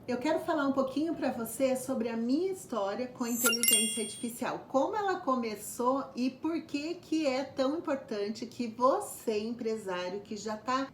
Eu quero falar um pouquinho para você sobre a minha história com a inteligência artificial, como ela começou e por que que é tão importante que você, empresário, que já está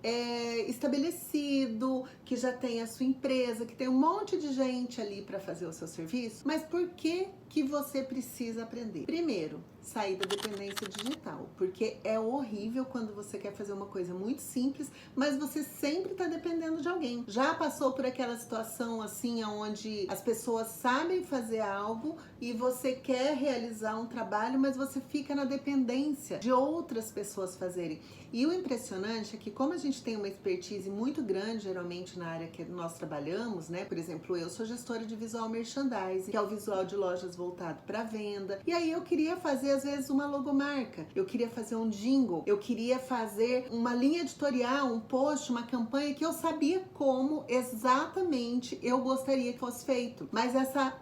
estabelecido, que já tem a sua empresa, que tem um monte de gente ali para fazer o seu serviço, mas por que que você precisa aprender? Primeiro, sair da dependência digital, porque é horrível quando você quer fazer uma coisa muito simples, mas você sempre está dependendo de alguém. Já passou por aquela situação assim, onde as pessoas sabem fazer algo e você quer realizar um trabalho, mas você fica na dependência de outras pessoas fazerem. E o impressionante é que, como a gente tem uma expertise muito grande, geralmente na área que nós trabalhamos, né? Por exemplo, eu sou gestora de visual merchandising, que é o visual de lojas voltado para venda. E aí eu queria fazer, às vezes, uma logomarca, eu queria fazer um jingle, eu queria fazer uma linha editorial, um post, uma campanha que eu sabia como exatamente eu gostaria que fosse feito. Mas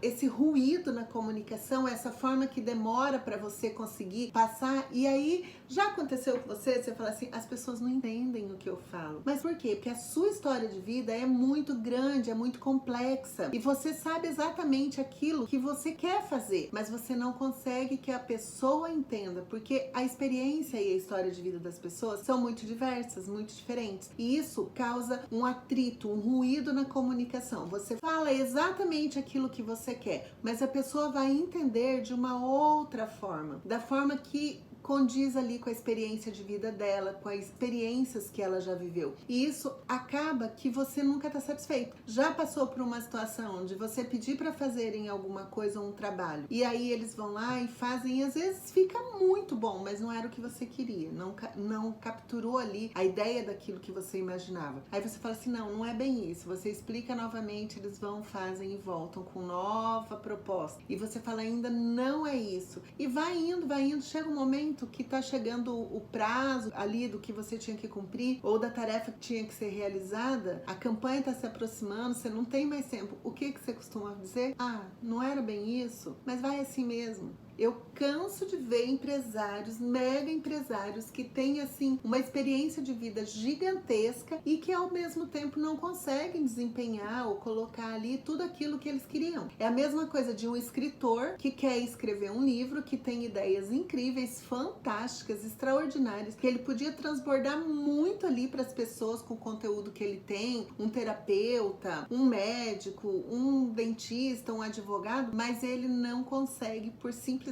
esse ruído na comunicação, essa forma que demora para você conseguir passar, e aí já aconteceu com você fala assim, as pessoas não entendem o que eu falo. Mas por quê? Porque a sua história de vida é muito grande, é muito complexa, e você sabe exatamente aquilo que você quer fazer, mas você não consegue que a pessoa entenda, porque a experiência e a história de vida das pessoas são muito diversas, muito diferentes, e isso causa um atrito, um ruído na comunicação. Você fala exatamente aquilo que você quer, mas a pessoa vai entender de uma outra forma, da forma que condiz ali com a experiência de vida dela, com as experiências que ela já viveu. E isso acaba que você nunca está satisfeito. Já passou por uma situação onde você pedir para fazerem alguma coisa, um trabalho, e aí eles vão lá e fazem, e às vezes fica muito bom, mas não era o que você queria, não capturou ali a ideia daquilo que você imaginava. Aí você fala assim, não é bem isso. Você explica novamente, eles vão, fazem e voltam com nova proposta. E você fala, ainda não é isso. E vai indo, chega um momento que tá chegando o prazo ali do que você tinha que cumprir, ou da tarefa que tinha que ser realizada, a campanha tá se aproximando, você não tem mais tempo. O que você costuma dizer? Não era bem isso, mas vai assim mesmo. Eu canso de ver empresários, mega empresários, que têm assim uma experiência de vida gigantesca e que ao mesmo tempo não conseguem desempenhar ou colocar ali tudo aquilo que eles queriam. É a mesma coisa de um escritor que quer escrever um livro, que tem ideias incríveis, fantásticas, extraordinárias, que ele podia transbordar muito ali para as pessoas com o conteúdo que ele tem, um terapeuta, um médico, um dentista, um advogado, mas ele não consegue por simplesmente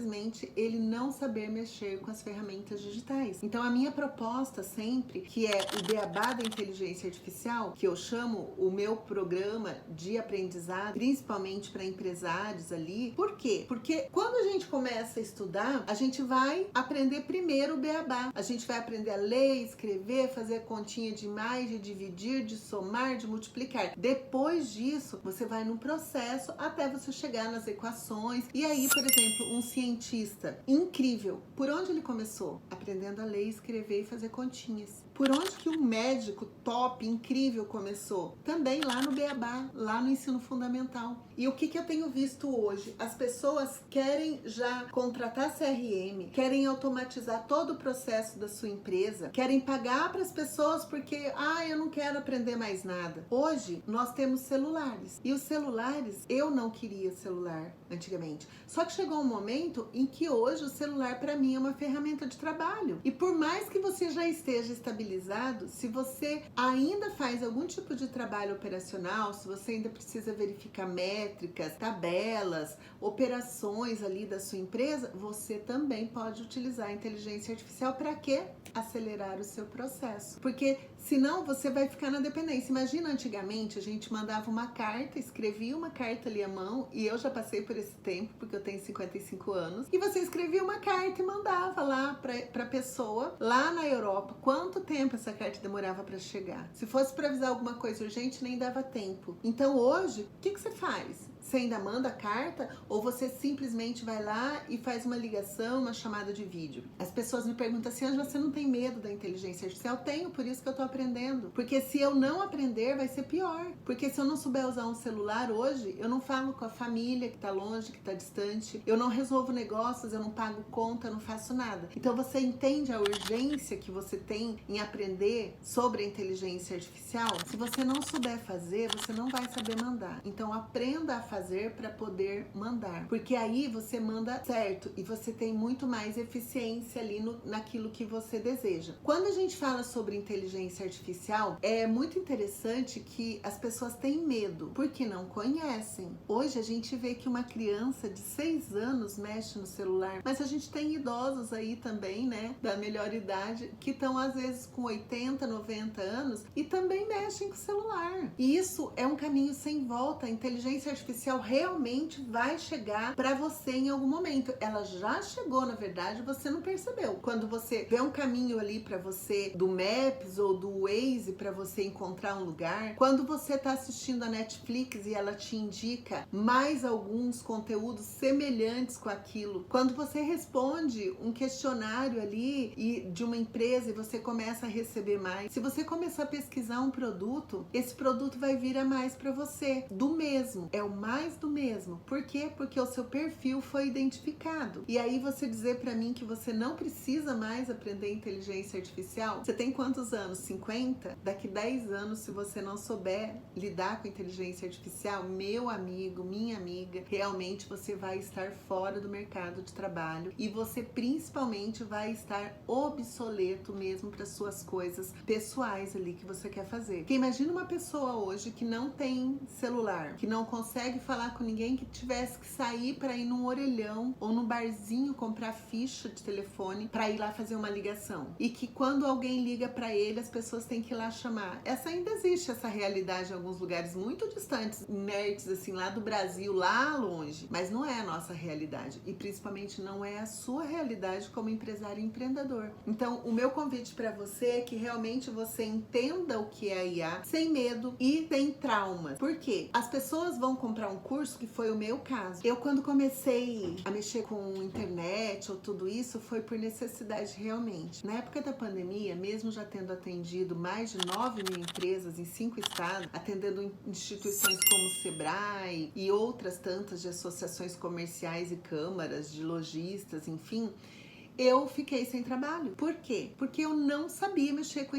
ele não saber mexer com as ferramentas digitais. Então a minha proposta sempre, que é o beabá da inteligência artificial, que eu chamo o meu programa de aprendizado, principalmente para empresários ali. Por quê? Porque quando a gente começa a estudar, a gente vai aprender primeiro o beabá. A gente vai aprender a ler, escrever, fazer continha de mais, de dividir, de somar, de multiplicar. Depois disso, você vai num processo até você chegar nas equações. E aí, por exemplo, um cientista incrível, por onde ele começou? Aprendendo a ler, escrever e fazer continhas. Por onde que um médico top, incrível começou? Também lá no beabá, lá no ensino fundamental. E o que eu tenho visto hoje? As pessoas querem já contratar CRM, querem automatizar todo o processo da sua empresa, querem pagar para as pessoas porque, eu não quero aprender mais nada. Hoje, nós temos celulares. E os celulares, eu não queria celular antigamente. Só que chegou um momento em que hoje o celular para mim é uma ferramenta de trabalho. E por mais que você já esteja estabilizado, se você ainda faz algum tipo de trabalho operacional, se você ainda precisa verificar métricas, tabelas, operações ali da sua empresa, você também pode utilizar a inteligência artificial para quê? Acelerar o seu processo. Porque senão você vai ficar na dependência. Imagina, antigamente a gente mandava uma carta, escrevia uma carta ali à mão, e eu já passei por esse tempo, porque eu tenho 55 anos, e você escrevia uma carta e mandava lá pra pessoa, lá na Europa. Quanto tempo essa carta demorava para chegar? Se fosse para avisar alguma coisa urgente, nem dava tempo. Então hoje, o que você faz? Você ainda manda carta ou você simplesmente vai lá e faz uma ligação, uma chamada de vídeo? As pessoas me perguntam assim, Ângela, você não tem medo da inteligência artificial? Tenho, por isso que eu tô aprendendo. Porque se eu não aprender, vai ser pior. Porque se eu não souber usar um celular hoje, eu não falo com a família que tá longe, que tá distante, eu não resolvo negócios, eu não pago conta, eu não faço nada. Então você entende a urgência que você tem em aprender sobre a inteligência artificial? Se você não souber fazer, você não vai saber mandar. Então aprenda a fazer para poder mandar, porque aí você manda certo e você tem muito mais eficiência ali naquilo que você deseja. Quando a gente fala sobre inteligência artificial, é muito interessante que as pessoas têm medo, porque não conhecem. Hoje a gente vê que uma criança de 6 anos mexe no celular, mas a gente tem idosos aí também, né, da melhor idade, que estão às vezes com 80, 90 anos e também mexem com o celular. E isso é um caminho sem volta. A inteligência artificial realmente vai chegar para você em algum momento. Ela já chegou, na verdade, você não percebeu. Quando você vê um caminho ali para você do Maps ou do Waze para você encontrar um lugar, quando você está assistindo a Netflix e ela te indica mais alguns conteúdos semelhantes com aquilo, quando você responde um questionário ali e de uma empresa e você começa a receber mais, se você começar a pesquisar um produto, esse produto vai vir a mais para você, do mesmo, é o mais do mesmo. Por quê? Porque o seu perfil foi identificado. E aí você dizer para mim que você não precisa mais aprender inteligência artificial, você tem quantos anos? 50? Daqui 10 anos, se você não souber lidar com inteligência artificial, meu amigo, minha amiga, realmente você vai estar fora do mercado de trabalho e você principalmente vai estar obsoleto mesmo para suas coisas pessoais ali que você quer fazer. Porque imagina uma pessoa hoje que não tem celular, que não consegue falar com ninguém, que tivesse que sair para ir num orelhão ou num barzinho comprar ficha de telefone para ir lá fazer uma ligação. E que quando alguém liga para ele, as pessoas têm que ir lá chamar. Essa ainda existe, essa realidade em alguns lugares muito distantes, nerds assim, lá do Brasil, lá longe. Mas não é a nossa realidade. E principalmente não é a sua realidade como empresário e empreendedor. Então, o meu convite para você é que realmente você entenda o que é a IA sem medo e sem traumas. Por quê? As pessoas vão comprar um curso, que foi o meu caso. Eu, quando comecei a mexer com internet ou tudo isso, foi por necessidade realmente. Na época da pandemia, mesmo já tendo atendido mais de 9.000 empresas em 5 estados, atendendo instituições como o Sebrae e outras tantas de associações comerciais e câmaras, de lojistas, enfim, eu fiquei sem trabalho. Por quê? Porque eu não sabia mexer com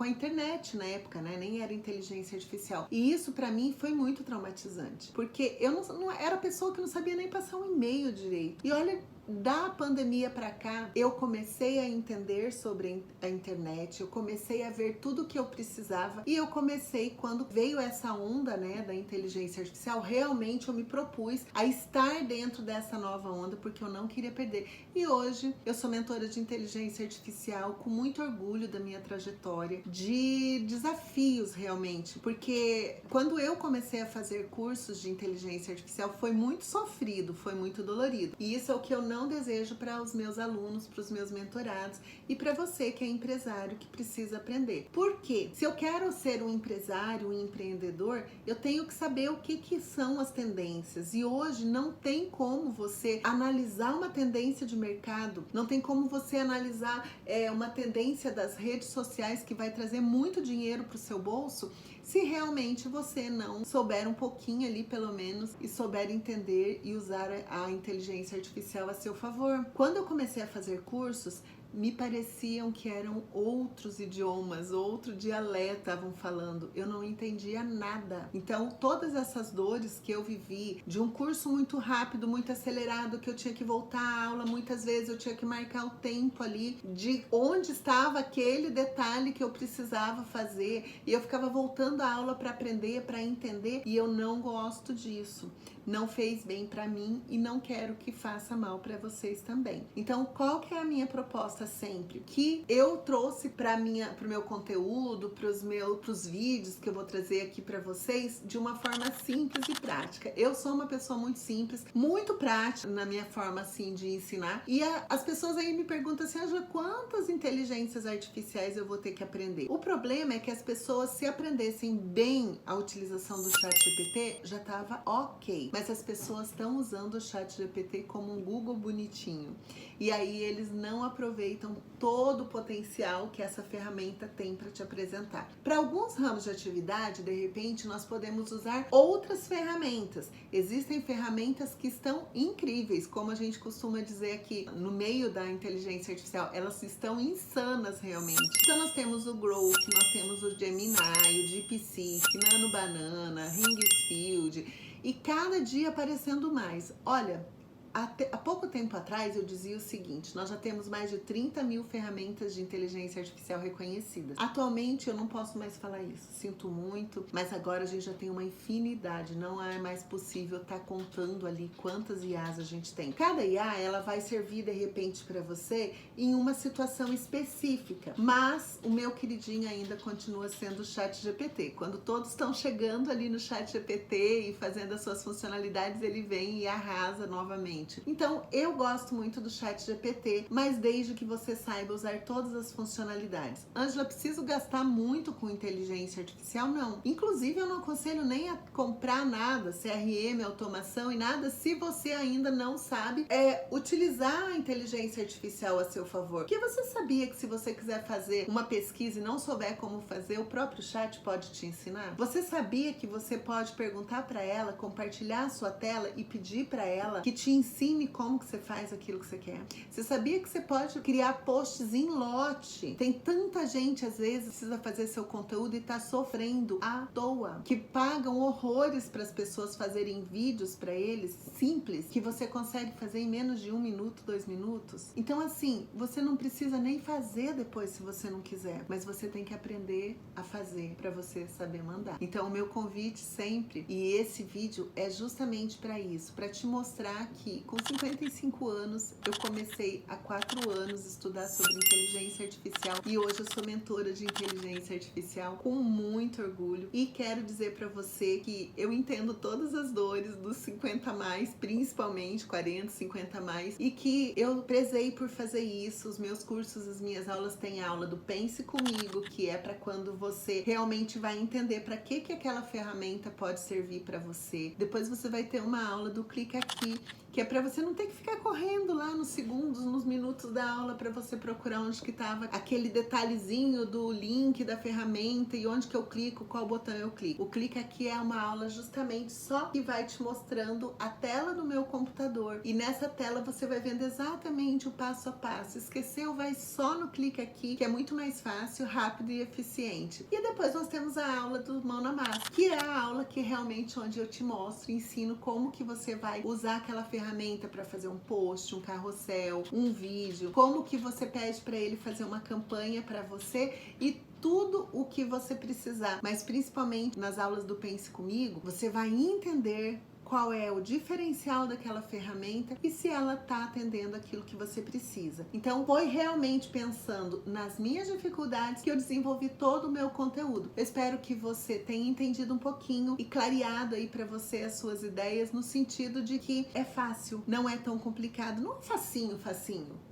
a internet na época, né? Nem era inteligência artificial. E isso pra mim foi muito traumatizante, porque eu não era pessoa que não sabia nem passar um e-mail direito. E olha, da pandemia para cá, eu comecei a entender sobre a internet, eu comecei a ver tudo que eu precisava e eu comecei, quando veio essa onda, né, da inteligência artificial, realmente eu me propus a estar dentro dessa nova onda, porque eu não queria perder. E hoje eu sou mentora de inteligência artificial com muito orgulho da minha trajetória, de desafios realmente, porque quando eu comecei a fazer cursos de inteligência artificial foi muito sofrido, foi muito dolorido. E isso é o que eu não desejo para os meus alunos, para os meus mentorados e para você que é empresário que precisa aprender. Por quê? Se eu quero ser um empresário, um empreendedor, eu tenho que saber o que são as tendências. E hoje não tem como você analisar uma tendência de mercado, não tem como você analisar uma tendência das redes sociais que vai trazer muito dinheiro para o seu bolso, se realmente você não souber um pouquinho ali, pelo menos, e souber entender e usar a inteligência artificial a seu favor. Quando eu comecei a fazer cursos, me pareciam que eram outros idiomas, outro dialeto estavam falando. Eu não entendia nada. Então, todas essas dores que eu vivi, de um curso muito rápido, muito acelerado, que eu tinha que voltar à aula, muitas vezes eu tinha que marcar o tempo ali, de onde estava aquele detalhe que eu precisava fazer, e eu ficava voltando à aula para aprender, para entender, e eu não gosto disso. não fez bem para mim e não quero que faça mal para vocês também. Então, qual que é a minha proposta sempre? Que eu trouxe para pro meu conteúdo, pros vídeos que eu vou trazer aqui para vocês de uma forma simples e prática. Eu sou uma pessoa muito simples, muito prática na minha forma assim de ensinar. E as pessoas aí me perguntam assim, Ângela, quantas inteligências artificiais eu vou ter que aprender? O problema é que as pessoas, se aprendessem bem a utilização do ChatGPT, já tava ok. Mas as pessoas estão usando o ChatGPT como um Google bonitinho. E aí eles não aproveitam todo o potencial que essa ferramenta tem para te apresentar. Para alguns ramos de atividade, de repente, nós podemos usar outras ferramentas. Existem ferramentas que estão incríveis, como a gente costuma dizer aqui no meio da inteligência artificial, elas estão insanas realmente. Então nós temos o Grok, nós temos o Gemini, o DeepSeek, Nano Banana, Ringfield e cada dia aparecendo mais. Olha, há pouco tempo atrás eu dizia o seguinte, nós já temos mais de 30 mil ferramentas de inteligência artificial reconhecidas. Atualmente eu não posso mais falar isso, sinto muito, mas agora a gente já tem uma infinidade, não é mais possível estar contando ali quantas IAs a gente tem. Cada IA, ela vai servir de repente para você em uma situação específica, mas o meu queridinho ainda continua sendo o ChatGPT. Quando todos estão chegando ali no ChatGPT e fazendo as suas funcionalidades, ele vem e arrasa novamente. Então, eu gosto muito do ChatGPT, mas desde que você saiba usar todas as funcionalidades. Ângela, preciso gastar muito com inteligência artificial? Não. Inclusive, eu não aconselho nem a comprar nada, CRM, automação e nada, se você ainda não sabe utilizar a inteligência artificial a seu favor. Porque você sabia que se você quiser fazer uma pesquisa e não souber como fazer, o próprio chat pode te ensinar? Você sabia que você pode perguntar para ela, compartilhar a sua tela e pedir para ela que te ensine como que você faz aquilo que você quer? Você sabia que você pode criar posts em lote? Tem tanta gente, às vezes, precisa fazer seu conteúdo e tá sofrendo à toa, que pagam horrores para as pessoas fazerem vídeos para eles, simples, que você consegue fazer em menos de 1 minuto, 2 minutos. Então, assim, você não precisa nem fazer depois se você não quiser, mas você tem que aprender a fazer para você saber mandar. Então, o meu convite sempre, e esse vídeo é justamente para isso, para te mostrar que com 55 anos, eu comecei há 4 anos a estudar sobre inteligência artificial e hoje eu sou mentora de inteligência artificial com muito orgulho e quero dizer para você que eu entendo todas as dores dos 50 a mais, principalmente 40, 50 a mais, e que eu prezei por fazer isso. Os meus cursos, as minhas aulas têm aula do Pense Comigo, que é para quando você realmente vai entender para que aquela ferramenta pode servir para você. Depois você vai ter uma aula do Clica Aqui, que é para você não ter que ficar correndo lá nos segundos, nos minutos da aula para você procurar onde que estava aquele detalhezinho do link da ferramenta e onde que eu clico, qual botão eu clico. O Clica Aqui é uma aula justamente só que vai te mostrando a tela do meu computador e nessa tela você vai vendo exatamente o passo a passo. Esqueceu? Vai só no Clica Aqui, que é muito mais fácil, rápido e eficiente. E depois nós temos a aula do Mão na Massa, que é a aula que realmente onde eu te mostro, ensino como que você vai usar aquela ferramenta para fazer um post, um carrossel, um vídeo, como que você pede para ele fazer uma campanha para você e tudo o que você precisar. Mas principalmente nas aulas do Pense Comigo, você vai entender qual é o diferencial daquela ferramenta e se ela está atendendo aquilo que você precisa. Então, foi realmente pensando nas minhas dificuldades que eu desenvolvi todo o meu conteúdo. Eu espero que você tenha entendido um pouquinho e clareado aí para você as suas ideias no sentido de que é fácil, não é tão complicado, não é facinho.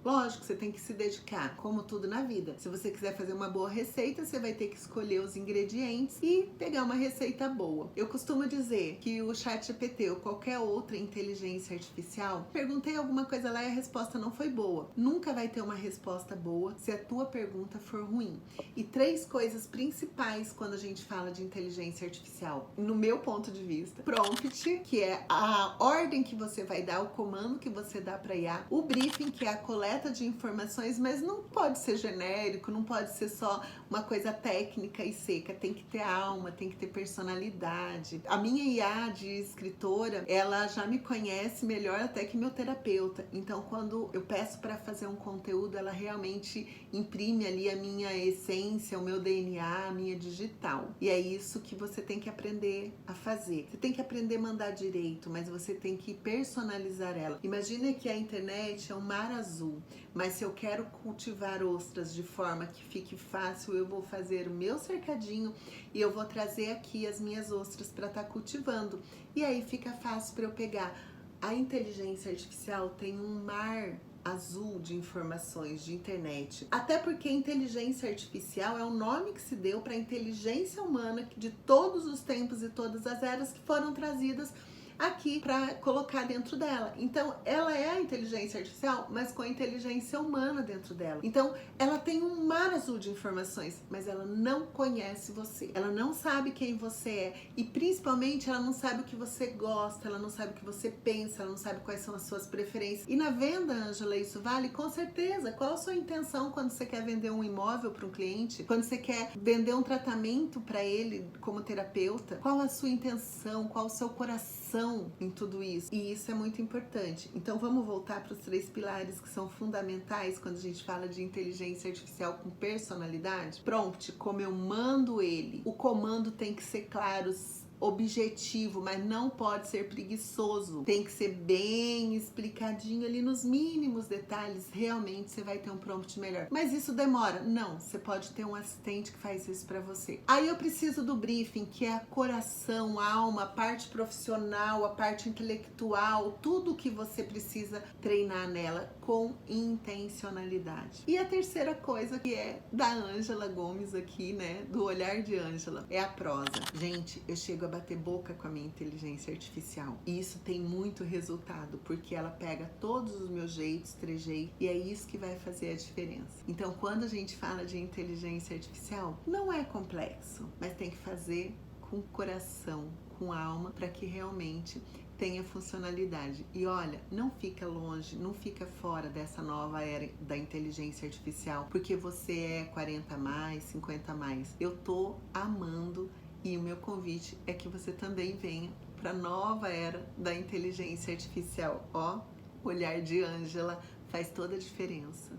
Lógico, você tem que se dedicar, como tudo na vida. Se você quiser fazer uma boa receita, você vai ter que escolher os ingredientes e pegar uma receita boa. Eu costumo dizer que o ChatGPT ou qualquer outra inteligência artificial, perguntei alguma coisa lá e a resposta não foi boa. Nunca vai ter uma resposta boa se a tua pergunta for ruim. E 3 coisas principais quando a gente fala de inteligência artificial, no meu ponto de vista: prompt, que é a ordem que você vai dar, o comando que você dá para IA, o briefing, que é a coleta de informações, mas não pode ser genérico, não pode ser só uma coisa técnica e seca, tem que ter alma, tem que ter personalidade. A minha IA de escritor mentora, ela já me conhece melhor até que meu terapeuta. Então, quando eu peço para fazer um conteúdo, ela realmente imprime ali a minha essência, o meu DNA, a minha digital. E é isso que você tem que aprender a fazer. Você tem que aprender a mandar direito, mas você tem que personalizar ela. Imagina que a internet é um mar azul, mas se eu quero cultivar ostras de forma que fique fácil, eu vou fazer o meu cercadinho e eu vou trazer aqui as minhas ostras para estar cultivando. E aí fica fácil para eu pegar. A inteligência artificial tem um mar azul de informações de internet. Até porque inteligência artificial é o nome que se deu para a inteligência humana de todos os tempos e todas as eras que foram trazidas aqui para colocar dentro dela. Então, ela é a inteligência artificial, mas com a inteligência humana dentro dela. Então, ela tem um mar azul de informações, mas ela não conhece você. Ela não sabe quem você é e, principalmente, ela não sabe o que você gosta, ela não sabe o que você pensa, ela não sabe quais são as suas preferências. E na venda, Ângela, isso vale? Com certeza. Qual a sua intenção quando você quer vender um imóvel para um cliente? Quando você quer vender um tratamento para ele como terapeuta? Qual a sua intenção? Qual o seu coração em tudo isso? E isso é muito importante. Então vamos voltar para os 3 pilares que são fundamentais quando a gente fala de inteligência artificial com personalidade. Prompt, como eu mando ele. O comando tem que ser claro, objetivo, mas não pode ser preguiçoso. Tem que ser bem explicadinho ali nos mínimos detalhes. Realmente você vai ter um prompt melhor. Mas isso demora? Não, você pode ter um assistente que faz isso para você. Aí eu preciso do briefing, que é a coração, a alma, a parte profissional, a parte intelectual, tudo que você precisa treinar nela com intencionalidade. E a terceira coisa que é da Ângela Gomes aqui, né, do olhar de Ângela, é a prosa. Gente, eu chego a bater boca com a minha inteligência artificial. E isso tem muito resultado, porque ela pega todos os meus jeitos, trejeitos, e é isso que vai fazer a diferença. Então, quando a gente fala de inteligência artificial, não é complexo, mas tem que fazer com coração, com alma, para que realmente tenha funcionalidade. E olha, não fica longe, não fica fora dessa nova era da inteligência artificial, porque você é 40 mais, 50 mais. Eu tô amando. E o meu convite é que você também venha para a nova era da inteligência artificial. Ó, o olhar de Ângela faz toda a diferença.